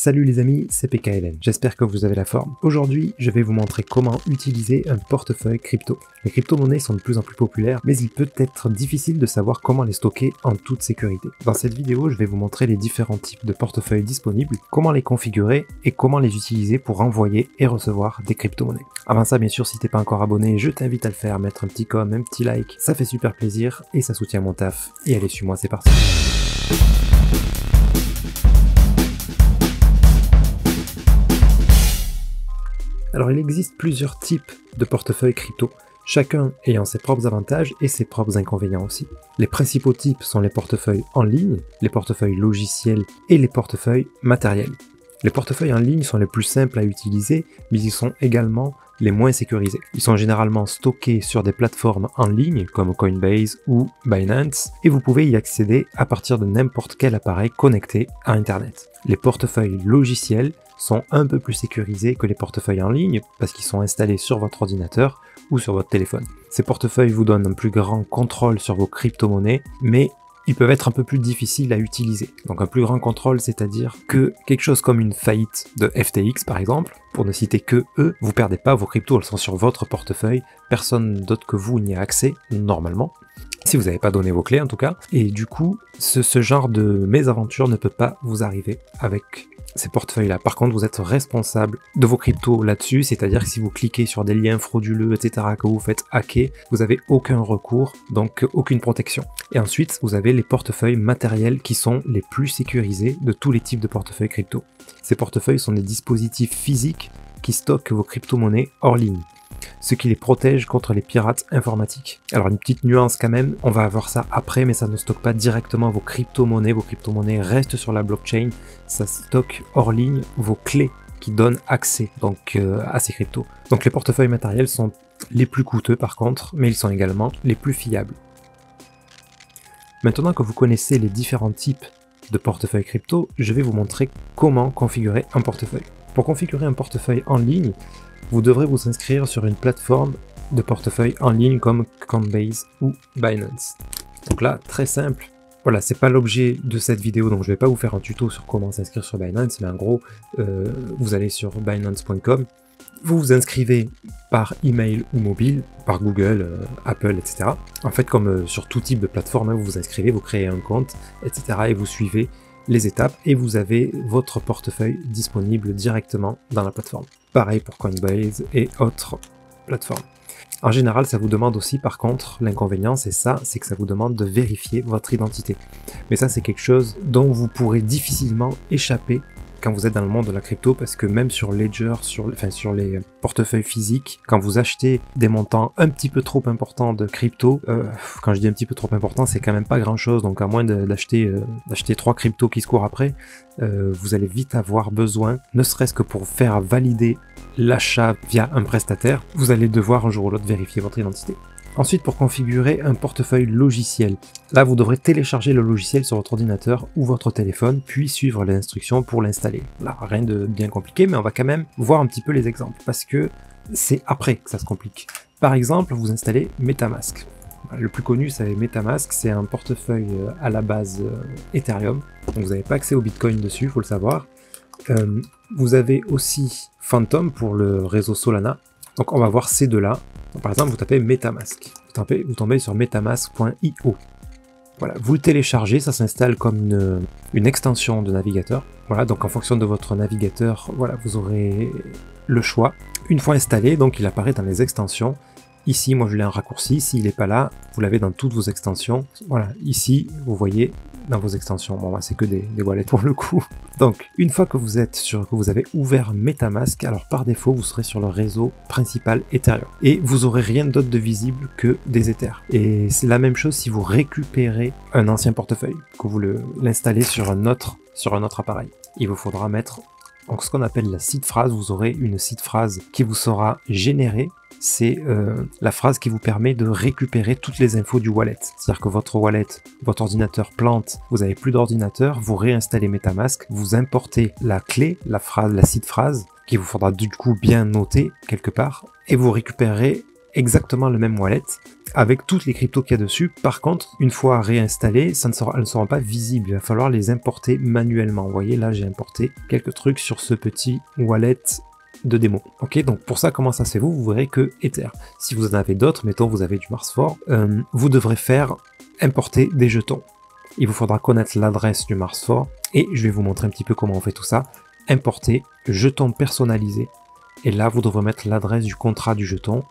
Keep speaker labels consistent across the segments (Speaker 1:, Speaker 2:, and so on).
Speaker 1: Salut les amis, c'est PKLN, j'espère que vous avez la forme. Aujourd'hui, je vais vous montrer comment utiliser un portefeuille crypto. Les crypto-monnaies sont de plus en plus populaires, mais il peut être difficile de savoir comment les stocker en toute sécurité. Dans cette vidéo, je vais vous montrer les différents types de portefeuilles disponibles, comment les configurer et comment les utiliser pour envoyer et recevoir des crypto-monnaies. Avant ça, bien sûr, si t'es pas encore abonné, je t'invite à le faire, mettre un petit com, un petit like, ça fait super plaisir et ça soutient mon taf. Et allez, suis-moi, c'est parti. Alors il existe plusieurs types de portefeuilles crypto, chacun ayant ses propres avantages et ses propres inconvénients aussi. Les principaux types sont les portefeuilles en ligne, les portefeuilles logiciels et les portefeuilles matériels. Les portefeuilles en ligne sont les plus simples à utiliser, mais ils sont également les moins sécurisés. Ils sont généralement stockés sur des plateformes en ligne comme Coinbase ou Binance et vous pouvez y accéder à partir de n'importe quel appareil connecté à Internet. Les portefeuilles logiciels sont un peu plus sécurisés que les portefeuilles en ligne parce qu'ils sont installés sur votre ordinateur ou sur votre téléphone. Ces portefeuilles vous donnent un plus grand contrôle sur vos crypto-monnaies, mais ils peuvent être un peu plus difficiles à utiliser. Donc un plus grand contrôle, c'est-à-dire que quelque chose comme une faillite de FTX par exemple, pour ne citer que eux, vous perdez pas vos cryptos, elles sont sur votre portefeuille, personne d'autre que vous n'y a accès normalement. Si vous n'avez pas donné vos clés en tout cas, et du coup, ce genre de mésaventure ne peut pas vous arriver avec ces portefeuilles-là. Par contre, vous êtes responsable de vos cryptos là-dessus, c'est-à-dire que si vous cliquez sur des liens frauduleux, etc., que vous faites hacker, vous n'avez aucun recours, donc aucune protection. Et ensuite, vous avez les portefeuilles matériels qui sont les plus sécurisés de tous les types de portefeuilles crypto. Ces portefeuilles sont des dispositifs physiques qui stockent vos crypto-monnaies hors ligne, ce qui les protège contre les pirates informatiques. Alors une petite nuance quand même, on va avoir ça après, mais ça ne stocke pas directement vos crypto-monnaies restent sur la blockchain, ça stocke hors ligne vos clés qui donnent accès donc à ces cryptos. Donc les portefeuilles matériels sont les plus coûteux par contre, mais ils sont également les plus fiables. Maintenant que vous connaissez les différents types de portefeuilles crypto, je vais vous montrer comment configurer un portefeuille. Pour configurer un portefeuille en ligne, vous devrez vous inscrire sur une plateforme de portefeuille en ligne comme Coinbase ou Binance. Donc là, très simple. Voilà, c'est pas l'objet de cette vidéo, donc je vais pas vous faire un tuto sur comment s'inscrire sur Binance, mais en gros, vous allez sur binance.com, vous vous inscrivez par email ou mobile, par Google, Apple, etc. En fait, comme sur tout type de plateforme, vous vous inscrivez, vous créez un compte, etc. et vous suivez les étapes et vous avez votre portefeuille disponible directement dans la plateforme. Pareil pour Coinbase et autres plateformes. En général, ça vous demande aussi, par contre, l'inconvénient, c'est que ça vous demande de vérifier votre identité. Mais ça, c'est quelque chose dont vous pourrez difficilement échapper quand vous êtes dans le monde de la crypto, parce que même sur Ledger, sur les portefeuilles physiques, quand vous achetez des montants un petit peu trop importants de crypto, quand je dis un petit peu trop important, c'est quand même pas grand chose, donc à moins d'acheter 3 cryptos qui se courent après, vous allez vite avoir besoin, ne serait-ce que pour faire valider l'achat via un prestataire, vous allez devoir un jour ou l'autre vérifier votre identité. Ensuite, pour configurer un portefeuille logiciel, là vous devrez télécharger le logiciel sur votre ordinateur ou votre téléphone, puis suivre les instructions pour l'installer. Là, rien de bien compliqué, mais on va quand même voir un petit peu les exemples, parce que c'est après que ça se complique. Par exemple, vous installez MetaMask. Le plus connu, c'est MetaMask, c'est un portefeuille à la base Ethereum, donc vous n'avez pas accès au Bitcoin dessus, il faut le savoir. Vous avez aussi Phantom pour le réseau Solana, donc on va voir ces deux-là. Par exemple, vous tapez MetaMask, vous tombez sur metamask.io. Voilà, vous le téléchargez, ça s'installe comme une extension de navigateur. Voilà, donc en fonction de votre navigateur, voilà, vous aurez le choix. Une fois installé, donc il apparaît dans les extensions. Ici, moi je l'ai en raccourci, s'il n'est pas là, vous l'avez dans toutes vos extensions. Voilà, ici, vous voyez dans vos extensions. Bon, là, c'est que des wallets pour le coup. Donc, une fois que vous avez ouvert MetaMask, alors par défaut, vous serez sur le réseau principal Ethereum. Et vous aurez rien d'autre de visible que des Ethers. Et c'est la même chose si vous récupérez un ancien portefeuille, que vous l'installez sur un autre appareil. Il vous faudra mettre donc ce qu'on appelle la seed phrase. Vous aurez une seed phrase qui vous sera générée. C'est la phrase qui vous permet de récupérer toutes les infos du wallet. C'est-à-dire que votre wallet, votre ordinateur plante, vous n'avez plus d'ordinateur, vous réinstallez MetaMask, vous importez la clé, la seed phrase, qu'il vous faudra du coup bien noter quelque part, et vous récupérez exactement le même wallet avec toutes les cryptos qu'il y a dessus. Par contre, une fois réinstallées, elles ne seront pas visibles. Il va falloir les importer manuellement. Vous voyez, là, j'ai importé quelques trucs sur ce petit wallet de démo. Ok, donc pour ça, comment ça se fait? Vous verrez que Ether. Si vous en avez d'autres, mettons vous avez du Mars Fort, vous devrez faire importer des jetons. Il vous faudra connaître l'adresse du Mars Fort et je vais vous montrer un petit peu comment on fait tout ça. Importer, jetons personnalisés. Et là, vous devrez mettre l'adresse du contrat du jeton.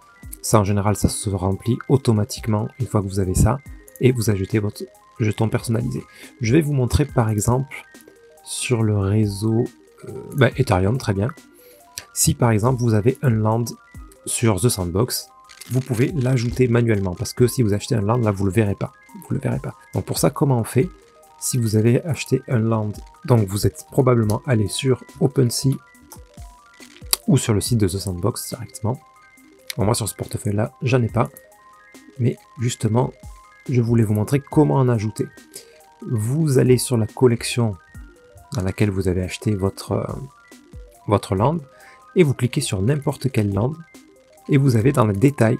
Speaker 1: Ça, en général, ça se remplit automatiquement une fois que vous avez ça. Et vous ajoutez votre jeton personnalisé. Je vais vous montrer, par exemple, sur le réseau Ethereum, très bien. Si, par exemple, vous avez un land sur The Sandbox, vous pouvez l'ajouter manuellement. Parce que si vous achetez un land, là, vous ne le verrez pas. Vous le verrez pas. Donc, pour ça, comment on fait? Si vous avez acheté un land, donc vous êtes probablement allé sur OpenSea ou sur le site de The Sandbox directement. Bon, moi sur ce portefeuille là, j'en ai pas, mais justement, je voulais vous montrer comment en ajouter. Vous allez sur la collection dans laquelle vous avez acheté votre land, et vous cliquez sur n'importe quel land, et vous avez dans le détail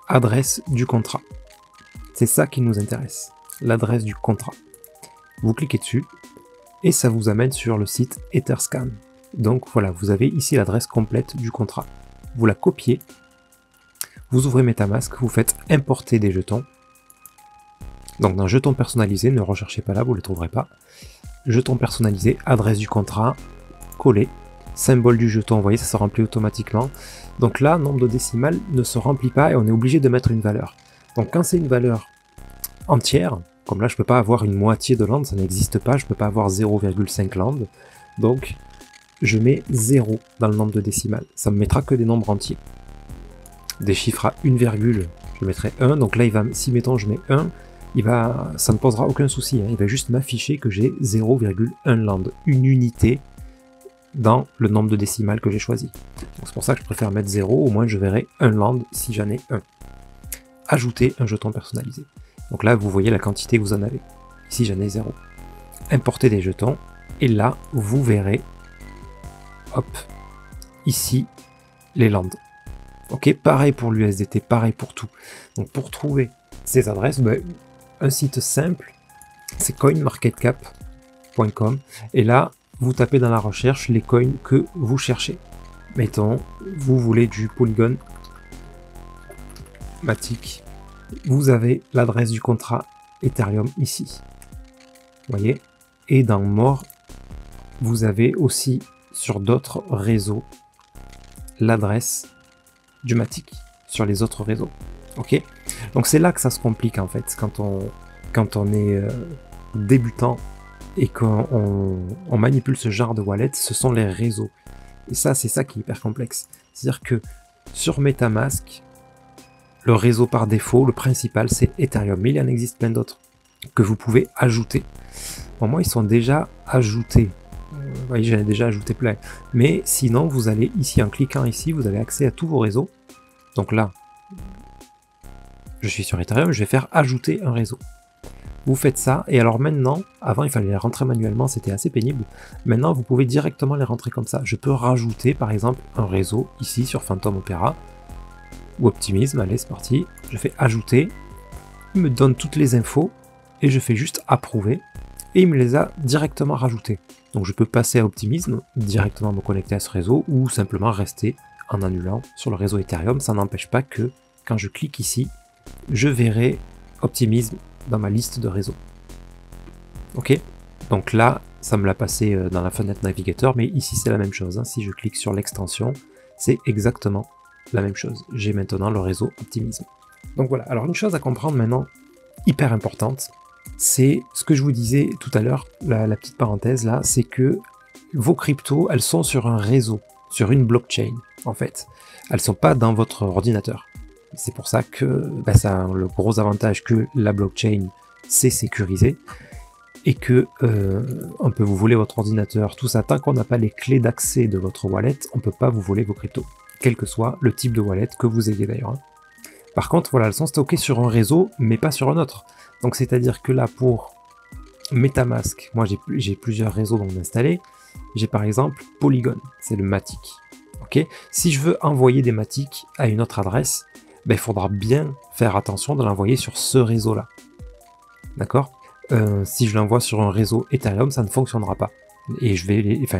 Speaker 1: adresse du contrat. C'est ça qui nous intéresse, l'adresse du contrat. Vous cliquez dessus, et ça vous amène sur le site Etherscan. Donc voilà, vous avez ici l'adresse complète du contrat. Vous la copiez, vous ouvrez MetaMask, vous faites importer des jetons. Donc dans jetons personnalisés, ne recherchez pas là, vous ne les trouverez pas. Jetons personnalisés, adresse du contrat, coller, symbole du jeton, vous voyez, ça se remplit automatiquement. Donc là, nombre de décimales ne se remplit pas et on est obligé de mettre une valeur. Donc quand c'est une valeur entière, comme là je ne peux pas avoir une moitié de land, ça n'existe pas, je ne peux pas avoir 0,5 land. Donc je mets 0 dans le nombre de décimales. Ça me mettra que des nombres entiers. Des chiffres à 1 virgule, je mettrai 1. Donc là, si mettons je mets 1, ça ne posera aucun souci. Hein, il va juste m'afficher que j'ai 0,1 land, une unité dans le nombre de décimales que j'ai choisi. C'est pour ça que je préfère mettre 0, au moins je verrai un land si j'en ai un. Ajouter un jeton personnalisé. Donc là, vous voyez la quantité que vous en avez. Ici, j'en ai 0. Importer des jetons. Et là, vous verrez hop, ici, les lands. Ok, pareil pour l'USDT, pareil pour tout. Donc pour trouver ces adresses, un site simple, c'est coinmarketcap.com. Et là, vous tapez dans la recherche les coins que vous cherchez. Mettons, vous voulez du Polygon Matic. Vous avez l'adresse du contrat Ethereum ici. Vous voyez? Et dans More, vous avez aussi sur d'autres réseaux l'adresse du Matic sur les autres réseaux. Ok, donc c'est là que ça se complique en fait quand on est débutant et qu'on manipule ce genre de wallet. Ce sont les réseaux et ça c'est ça qui est hyper complexe. C'est-à-dire que sur MetaMask, le réseau par défaut, le principal c'est Ethereum, mais il en existe plein d'autres que vous pouvez ajouter. Bon, moi ils sont déjà ajoutés. Vous voyez, j'en ai déjà ajouté plein. Mais sinon, vous allez ici, en cliquant ici, vous avez accès à tous vos réseaux. Donc là, je suis sur Ethereum, je vais faire ajouter un réseau. Vous faites ça, et alors maintenant, avant il fallait les rentrer manuellement, c'était assez pénible. Maintenant, vous pouvez directement les rentrer comme ça. Je peux rajouter, par exemple, un réseau ici sur Phantom Opera ou Optimism. Allez, c'est parti. Je fais ajouter. Il me donne toutes les infos et je fais juste approuver. Et il me les a directement rajoutés. Donc je peux passer à Optimism, directement me connecter à ce réseau, ou simplement rester en annulant sur le réseau Ethereum. Ça n'empêche pas que quand je clique ici, je verrai Optimism dans ma liste de réseaux. Ok, donc là, ça me l'a passé dans la fenêtre navigateur, mais ici c'est la même chose. Hein. Si je clique sur l'extension, c'est exactement la même chose. J'ai maintenant le réseau Optimism. Donc voilà, alors une chose à comprendre maintenant, hyper importante, c'est ce que je vous disais tout à l'heure, la petite parenthèse là, c'est que vos cryptos, elles sont sur un réseau, sur une blockchain en fait. Elles sont pas dans votre ordinateur. C'est pour ça que ça a le gros avantage que la blockchain c'est sécurisé et que on peut vous voler votre ordinateur, tout ça, tant qu'on n'a pas les clés d'accès de votre wallet, on peut pas vous voler vos cryptos, quel que soit le type de wallet que vous ayez d'ailleurs. Par contre, voilà, elles sont stockées sur un réseau, mais pas sur un autre. Donc c'est-à-dire que là, pour MetaMask, moi j'ai plusieurs réseaux donc installés. J'ai par exemple Polygon, c'est le Matic. Ok, si je veux envoyer des Matic à une autre adresse, ben, il faudra bien faire attention de l'envoyer sur ce réseau-là. D'accord? Si je l'envoie sur un réseau Ethereum, ça ne fonctionnera pas. Et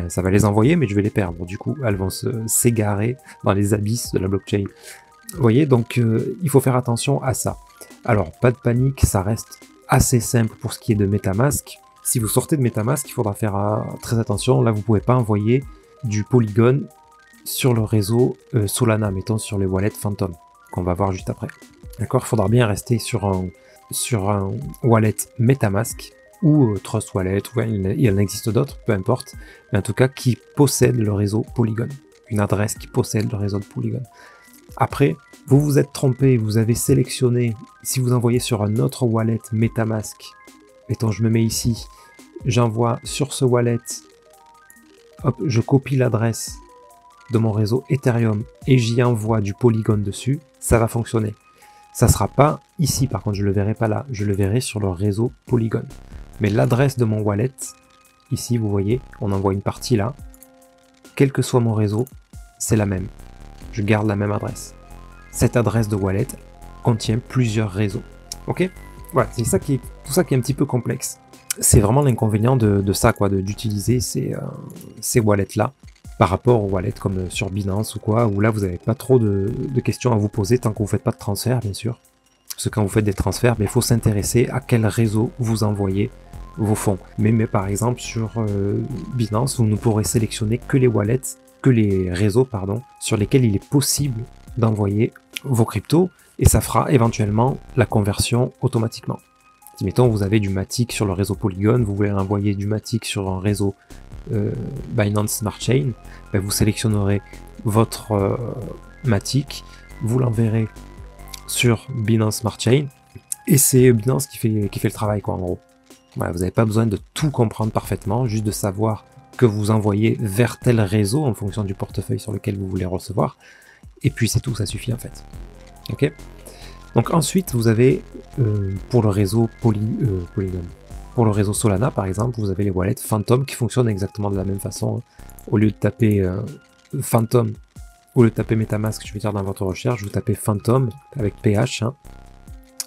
Speaker 1: ça va les envoyer, mais je vais les perdre. Du coup, elles vont s'égarer dans les abysses de la blockchain. Vous voyez, donc il faut faire attention à ça. Alors, pas de panique, ça reste assez simple pour ce qui est de MetaMask. Si vous sortez de MetaMask, il faudra faire très attention. Là, vous ne pouvez pas envoyer du Polygon sur le réseau Solana, mettons sur les wallets Phantom, qu'on va voir juste après. D'accord? Il faudra bien rester sur un wallet MetaMask ou Trust Wallet, ou il en existe d'autres, peu importe, mais en tout cas qui possède le réseau Polygon, une adresse qui possède le réseau de Polygon. Après, vous vous êtes trompé, vous avez sélectionné, si vous envoyez sur un autre wallet MetaMask, mettons je me mets ici, j'envoie sur ce wallet, hop, je copie l'adresse de mon réseau Ethereum et j'y envoie du Polygon dessus, ça va fonctionner. Ça sera pas ici, par contre je le verrai pas là, je le verrai sur le réseau Polygon. Mais l'adresse de mon wallet, ici vous voyez, on envoie une partie là, quel que soit mon réseau, c'est la même. Je garde la même adresse. Cette adresse de wallet contient plusieurs réseaux. Ok? Voilà, c'est ça tout ça qui est un petit peu complexe. C'est vraiment l'inconvénient de ça, quoi, d'utiliser ces wallets-là par rapport aux wallets comme sur Binance ou quoi, où là vous n'avez pas trop de questions à vous poser tant que vous ne faites pas de transfert, bien sûr. Parce que quand vous faites des transferts, il faut s'intéresser à quel réseau vous envoyez vos fonds. Mais par exemple sur Binance, vous ne pourrez sélectionner que les réseaux sur lesquels il est possible d'envoyer vos cryptos et ça fera éventuellement la conversion automatiquement. Si mettons vous avez du Matic sur le réseau Polygon, vous voulez envoyer du Matic sur un réseau Binance Smart Chain, vous sélectionnerez votre Matic, vous l'enverrez sur Binance Smart Chain et c'est Binance qui fait le travail, quoi, en gros. Voilà, vous n'avez pas besoin de tout comprendre parfaitement, juste de savoir que vous envoyez vers tel réseau en fonction du portefeuille sur lequel vous voulez recevoir. Et puis c'est tout, ça suffit en fait. Ok. Donc ensuite, vous avez pour le réseau Polygon, pour le réseau Solana par exemple, vous avez les wallets Phantom qui fonctionnent exactement de la même façon. Au lieu de taper Phantom, au lieu de taper MetaMask, je veux dire dans votre recherche, vous tapez Phantom avec PH,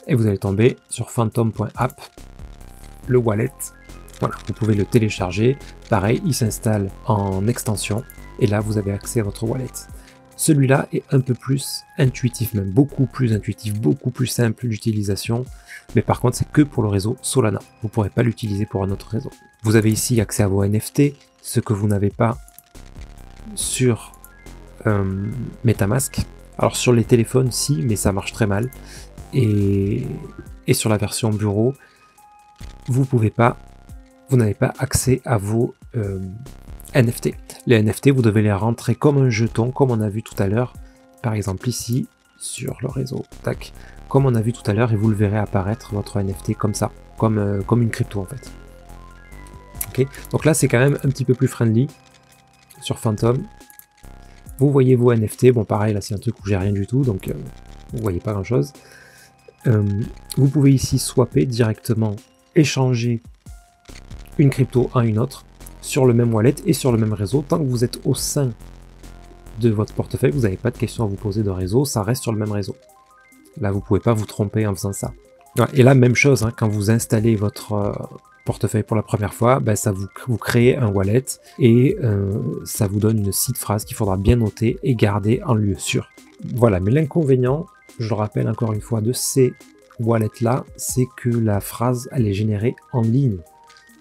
Speaker 1: et vous allez tomber sur phantom.app, le wallet. Voilà, vous pouvez le télécharger. Pareil, il s'installe en extension et là vous avez accès à votre wallet. Celui-là est un peu plus intuitif, même beaucoup plus intuitif, beaucoup plus simple d'utilisation. Mais par contre, c'est que pour le réseau Solana. Vous ne pourrez pas l'utiliser pour un autre réseau. Vous avez ici accès à vos NFT, ce que vous n'avez pas sur MetaMask. Alors sur les téléphones, si, mais ça marche très mal. Et sur la version bureau, vous n'avez pas accès à vos NFT. Les NFT, vous devez les rentrer comme un jeton, comme on a vu tout à l'heure, par exemple ici, sur le réseau, tac, comme on a vu tout à l'heure, et vous le verrez apparaître, votre NFT, comme ça, comme une crypto en fait. Ok, donc là c'est quand même un petit peu plus friendly, sur Phantom. Vous voyez vos NFT, bon pareil, là c'est un truc où j'ai rien du tout, donc vous voyez pas grand chose. Vous pouvez ici swapper directement, échanger une crypto à une autre, sur le même wallet et sur le même réseau. Tant que vous êtes au sein de votre portefeuille, vous n'avez pas de questions à vous poser de réseau, ça reste sur le même réseau. Là, vous ne pouvez pas vous tromper en faisant ça. Et là, même chose, quand vous installez votre portefeuille pour la première fois, ça vous créez un wallet et ça vous donne une seed phrase qu'il faudra bien noter et garder en lieu sûr. Voilà, mais l'inconvénient, je le rappelle encore une fois, de ces wallets-là, c'est que la phrase, elle est générée en ligne.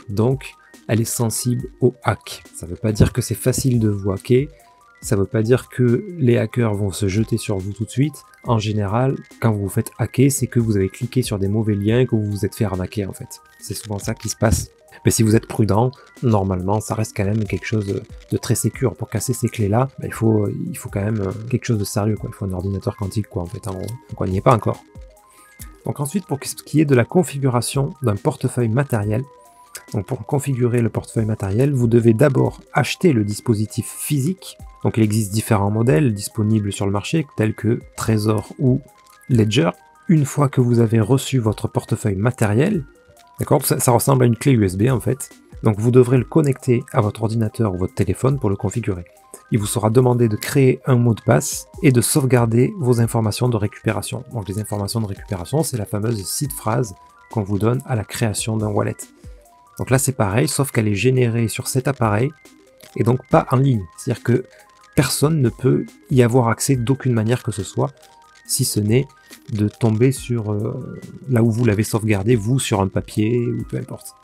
Speaker 1: Donc, elle est sensible au hack. Ça ne veut pas dire que c'est facile de vous hacker, ça ne veut pas dire que les hackers vont se jeter sur vous tout de suite. En général, quand vous vous faites hacker, c'est que vous avez cliqué sur des mauvais liens et que vous vous êtes fait arnaquer en fait. C'est souvent ça qui se passe. Mais si vous êtes prudent, normalement, ça reste quand même quelque chose de très sécure. Pour casser ces clés-là, il faut quand même quelque chose de sérieux, quoi. Il faut un ordinateur quantique, quoi, en fait, en gros. Donc on n'y est pas encore. Donc ensuite, pour ce qui est de la configuration d'un portefeuille matériel, donc pour configurer le portefeuille matériel, vous devez d'abord acheter le dispositif physique. Donc il existe différents modèles disponibles sur le marché, tels que Trezor ou Ledger. Une fois que vous avez reçu votre portefeuille matériel, d'accord, ça ressemble à une clé USB en fait. Donc vous devrez le connecter à votre ordinateur ou votre téléphone pour le configurer. il vous sera demandé de créer un mot de passe et de sauvegarder vos informations de récupération. Donc les informations de récupération, c'est la fameuse seed phrase qu'on vous donne à la création d'un wallet. Donc là c'est pareil, sauf qu'elle est générée sur cet appareil et donc pas en ligne. C'est-à-dire que personne ne peut y avoir accès d'aucune manière que ce soit, si ce n'est de tomber sur là où vous l'avez sauvegardé, vous, sur un papier ou peu importe.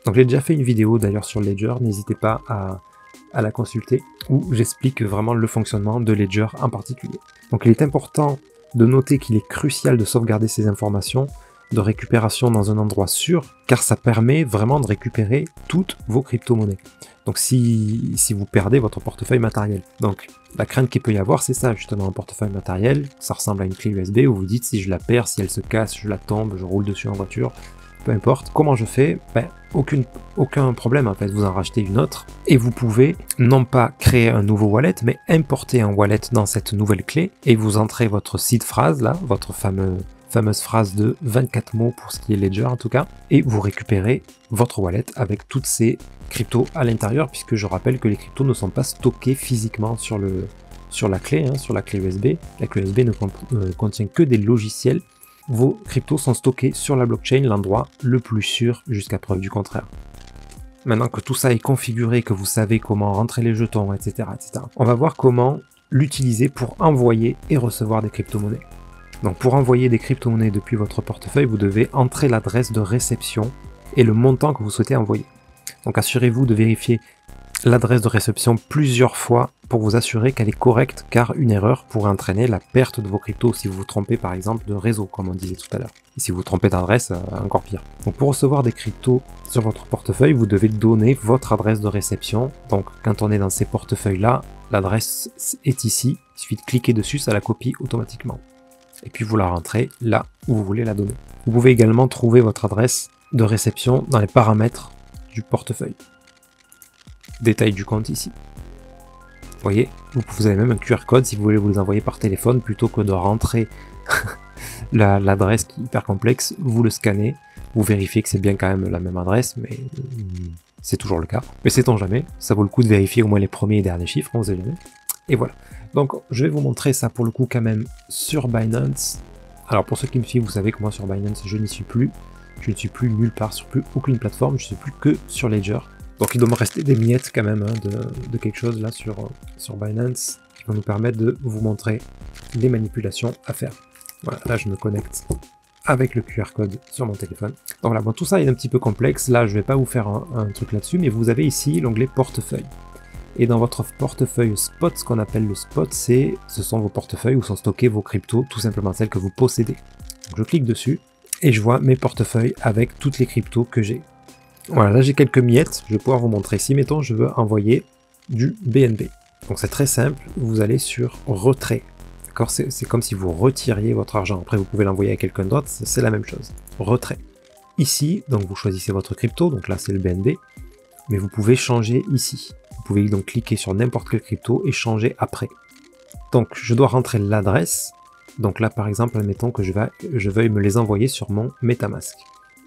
Speaker 1: Donc j'ai déjà fait une vidéo d'ailleurs sur Ledger, n'hésitez pas à la consulter, où j'explique vraiment le fonctionnement de Ledger en particulier. Donc il est important de noter qu'il est crucial de sauvegarder ces informations de récupération dans un endroit sûr, car ça permet vraiment de récupérer toutes vos crypto-monnaies. Donc si vous perdez votre portefeuille matériel. Donc la crainte qu'il peut y avoir, c'est ça justement, un portefeuille matériel, ça ressemble à une clé USB où vous dites si je la perds, si elle se casse, je la tombe, je roule dessus en voiture, peu importe. Comment je fais? Aucun problème en fait, vous en rachetez une autre et vous pouvez non pas créer un nouveau wallet, mais importer un wallet dans cette nouvelle clé et vous entrez votre seed phrase là, votre fameuse phrase de 24 mots pour ce qui est Ledger en tout cas, et vous récupérez votre wallet avec toutes ces cryptos à l'intérieur, puisque je rappelle que les cryptos ne sont pas stockés physiquement sur la clé, sur la clé USB. La clé USB ne contient que des logiciels. Vos cryptos sont stockés sur la blockchain, l'endroit le plus sûr jusqu'à preuve du contraire. Maintenant que tout ça est configuré, que vous savez comment rentrer les jetons, etc., on va voir comment l'utiliser pour envoyer et recevoir des crypto-monnaies. Donc pour envoyer des crypto-monnaies depuis votre portefeuille, vous devez entrer l'adresse de réception et le montant que vous souhaitez envoyer. Donc assurez-vous de vérifier l'adresse de réception plusieurs fois pour vous assurer qu'elle est correcte, car une erreur pourrait entraîner la perte de vos cryptos si vous vous trompez par exemple de réseau, comme on disait tout à l'heure. Et si vous vous trompez d'adresse, encore pire. Donc pour recevoir des cryptos sur votre portefeuille, vous devez donner votre adresse de réception. Donc quand on est dans ces portefeuilles-là, l'adresse est ici, il suffit de cliquer dessus, ça la copie automatiquement. Et puis vous la rentrez là où vous voulez la donner. Vous pouvez également trouver votre adresse de réception dans les paramètres du portefeuille. Détail du compte ici. Vous voyez, vous avez même un QR code si vous voulez vous les envoyer par téléphone plutôt que de rentrer l'adresse qui est hyper complexe, vous le scannez, vous vérifiez que c'est bien quand même la même adresse, mais c'est toujours le cas. Mais sait-on jamais, ça vaut le coup de vérifier au moins les premiers et derniers chiffres, on sait jamais. Et voilà. Donc je vais vous montrer ça pour le coup quand même sur Binance. Alors pour ceux qui me suivent, vous savez que moi sur Binance je n'y suis plus. Je ne suis plus nulle part, sur plus aucune plateforme, je ne suis plus que sur Ledger. Donc il doit me rester des miettes quand même de quelque chose là sur Binance qui va nous permettre de vous montrer les manipulations à faire. Voilà, là je me connecte avec le QR code sur mon téléphone. Donc voilà, bon, tout ça est un petit peu complexe, là je ne vais pas vous faire un truc là-dessus, mais vous avez ici l'onglet portefeuille. Et dans votre portefeuille spot, ce qu'on appelle le spot, ce sont vos portefeuilles où sont stockés vos cryptos, tout simplement celles que vous possédez. Donc je clique dessus et je vois mes portefeuilles avec toutes les cryptos que j'ai. Voilà, là j'ai quelques miettes, je vais pouvoir vous montrer. Si mettons je veux envoyer du BNB. Donc c'est très simple, vous allez sur retrait. D'accord, c'est comme si vous retiriez votre argent. Après vous pouvez l'envoyer à quelqu'un d'autre, c'est la même chose. Retrait. Ici, donc vous choisissez votre crypto, donc là c'est le BNB, mais vous pouvez changer ici. Vous pouvez donc cliquer sur n'importe quel crypto et changer après. Donc je dois rentrer l'adresse. Donc là par exemple, admettons que je veuille me les envoyer sur mon MetaMask.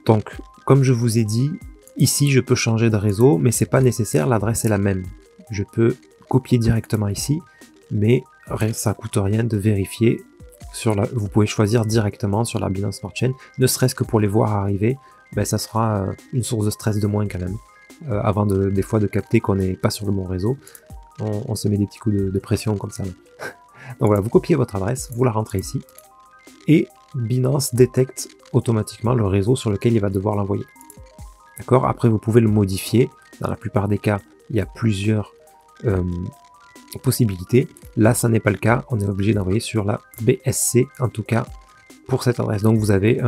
Speaker 1: Donc comme je vous ai dit, ici je peux changer de réseau, mais c'est pas nécessaire, l'adresse est la même. Je peux copier directement ici, mais ça coûte rien de vérifier. Vous pouvez choisir directement sur la Binance Smart Chain, ne serait-ce que pour les voir arriver, ben, ça sera une source de stress de moins quand même. Avant des fois de capter qu'on n'est pas sur le bon réseau, on se met des petits coups de pression comme ça. Donc voilà, vous copiez votre adresse, vous la rentrez ici, et Binance détecte automatiquement le réseau sur lequel il va devoir l'envoyer. D'accord? Après, vous pouvez le modifier. Dans la plupart des cas, il y a plusieurs possibilités. Là, ça n'est pas le cas. On est obligé d'envoyer sur la BSC, en tout cas, pour cette adresse. Donc, vous avez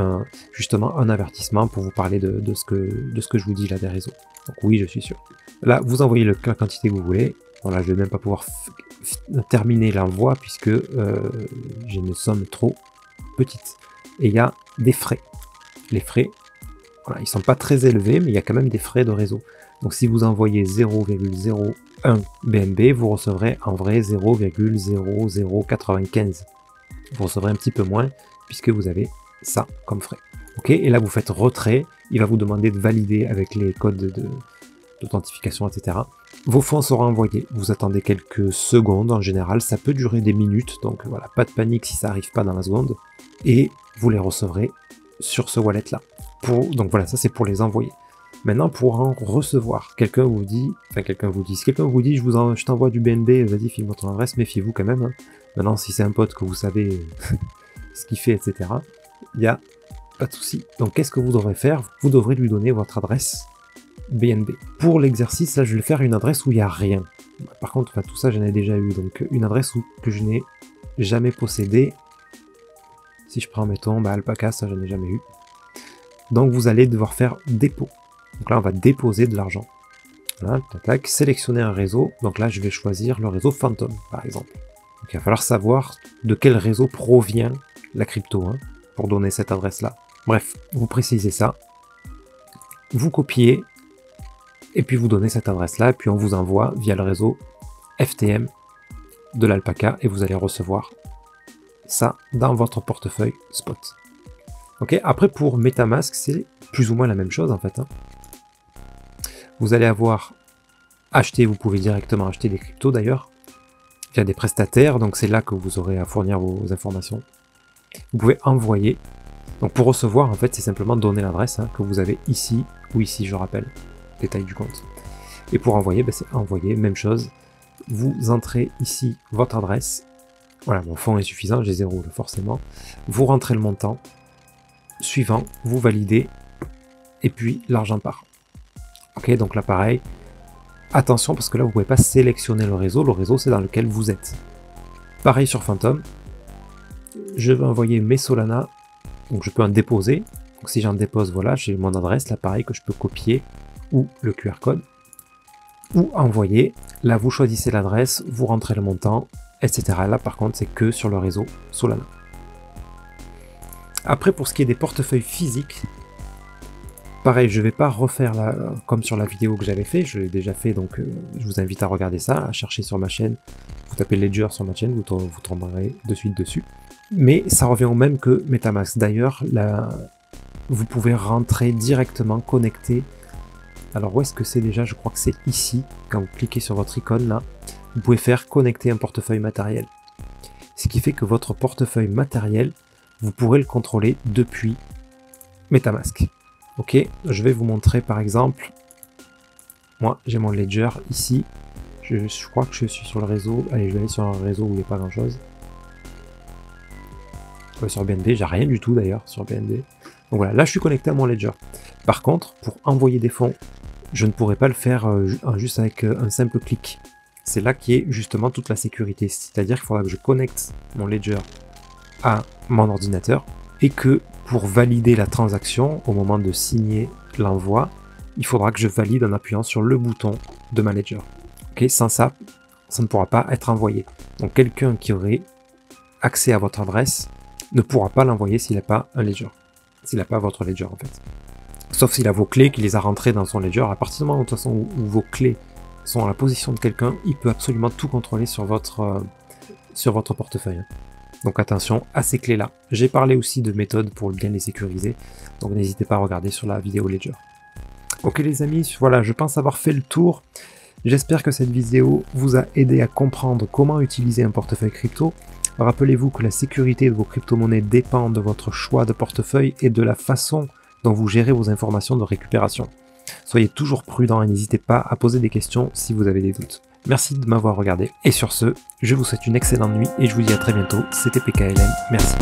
Speaker 1: justement un avertissement pour vous parler de ce que je vous dis là des réseaux. Donc oui, je suis sûr. Là, vous envoyez la quantité que vous voulez. Voilà, je ne vais même pas pouvoir terminer l'envoi puisque j'ai une somme trop petite. Et il y a des frais. Les frais, voilà, ils ne sont pas très élevés, mais il y a quand même des frais de réseau. Donc si vous envoyez 0,01 BNB, vous recevrez en vrai 0,0095. Vous recevrez un petit peu moins puisque vous avez ça comme frais. Ok, et là vous faites retrait, il va vous demander de valider avec les codes de d'authentification, etc. Vos fonds seront envoyés. Vous attendez quelques secondes en général. Ça peut durer des minutes. Donc voilà, pas de panique si ça n'arrive pas dans la seconde. Et vous les recevrez sur ce wallet-là. Donc voilà, ça c'est pour les envoyer. Maintenant, pour en recevoir, si quelqu'un vous dit, je t'envoie du BNB, vas-y, file-moi ton adresse, méfiez-vous quand même. Hein. Maintenant, si c'est un pote que vous savez ce qu'il fait, etc., il n'y a pas de souci. Donc, qu'est-ce que vous devrez faire? Vous devrez lui donner votre adresse BNB. Pour l'exercice, là, je vais faire une adresse où il n'y a rien. Par contre, tout ça, j'en ai déjà eu. Donc, une adresse que je n'ai jamais possédée. Si je prends, mettons, Alpaca, ça, j'en ai jamais eu. Donc, vous allez devoir faire dépôt. Donc là, on va déposer de l'argent. Voilà, tac, sélectionner un réseau. Donc là, je vais choisir le réseau Phantom, par exemple. Donc, il va falloir savoir de quel réseau provient la crypto, hein, pour donner cette adresse-là. Bref, vous précisez ça. Vous copiez, et puis vous donnez cette adresse-là, et puis on vous envoie via le réseau FTM de l'Alpaca, et vous allez recevoir ça dans votre portefeuille spot. Ok, après pour MetaMask, c'est plus ou moins la même chose en fait. Hein. Vous allez avoir acheté, vous pouvez directement acheter des cryptos d'ailleurs, via des prestataires, donc c'est là que vous aurez à fournir vos informations. Vous pouvez envoyer, donc pour recevoir en fait c'est simplement donner l'adresse que vous avez ici ou ici, je rappelle, détail du compte. Et pour envoyer, c'est envoyer, même chose, vous entrez ici votre adresse, voilà, mon fonds est suffisant, j'ai 0 forcément, vous rentrez le montant, suivant, vous validez, et puis l'argent part. Ok, donc là pareil, attention parce que là vous ne pouvez pas sélectionner le réseau c'est dans lequel vous êtes. Pareil sur Phantom, je vais envoyer mes Solana, donc je peux en déposer, donc si j'en dépose, voilà, j'ai mon adresse, là pareil que je peux copier, ou le QR code, ou envoyer, là vous choisissez l'adresse, vous rentrez le montant, etc. Là par contre c'est que sur le réseau Solana. Après pour ce qui est des portefeuilles physiques, pareil, je ne vais pas refaire comme sur la vidéo que j'avais fait, je l'ai déjà fait, donc je vous invite à regarder ça, à chercher sur ma chaîne, vous tapez Ledger sur ma chaîne, vous tomberez de suite dessus. Mais ça revient au même que MetaMask. D'ailleurs, vous pouvez rentrer directement, connecter. Alors où est-ce que c'est déjà? Je crois que c'est ici, quand vous cliquez sur votre icône là, vous pouvez faire connecter un portefeuille matériel. Ce qui fait que votre portefeuille matériel, vous pourrez le contrôler depuis MetaMask. Ok, je vais vous montrer par exemple, moi j'ai mon Ledger ici, je crois que je suis sur le réseau, allez je vais aller sur un réseau où il n'y a pas grand chose. Sur BNB, j'ai rien du tout d'ailleurs sur BNB. Donc voilà, là je suis connecté à mon Ledger. Par contre, pour envoyer des fonds, je ne pourrais pas le faire juste avec un simple clic. C'est là qui est justement toute la sécurité, c'est-à-dire qu'il faudra que je connecte mon Ledger à mon ordinateur et que pour valider la transaction, au moment de signer l'envoi, il faudra que je valide en appuyant sur le bouton de ma Ledger. Ok, sans ça, ça ne pourra pas être envoyé. Donc quelqu'un qui aurait accès à votre adresse ne pourra pas l'envoyer s'il n'a pas un Ledger. S'il n'a pas votre Ledger en fait. Sauf s'il a vos clés, qu'il les a rentrées dans son Ledger. À partir du moment de toute façon où vos clés sont à la position de quelqu'un, il peut absolument tout contrôler sur votre portefeuille. Donc attention à ces clés-là. J'ai parlé aussi de méthodes pour bien les sécuriser, donc n'hésitez pas à regarder sur la vidéo Ledger. Ok les amis, voilà, je pense avoir fait le tour. J'espère que cette vidéo vous a aidé à comprendre comment utiliser un portefeuille crypto. Rappelez-vous que la sécurité de vos crypto-monnaies dépend de votre choix de portefeuille et de la façon dont vous gérez vos informations de récupération. Soyez toujours prudent et n'hésitez pas à poser des questions si vous avez des doutes. Merci de m'avoir regardé et sur ce, je vous souhaite une excellente nuit et je vous dis à très bientôt. C'était PKLM, merci.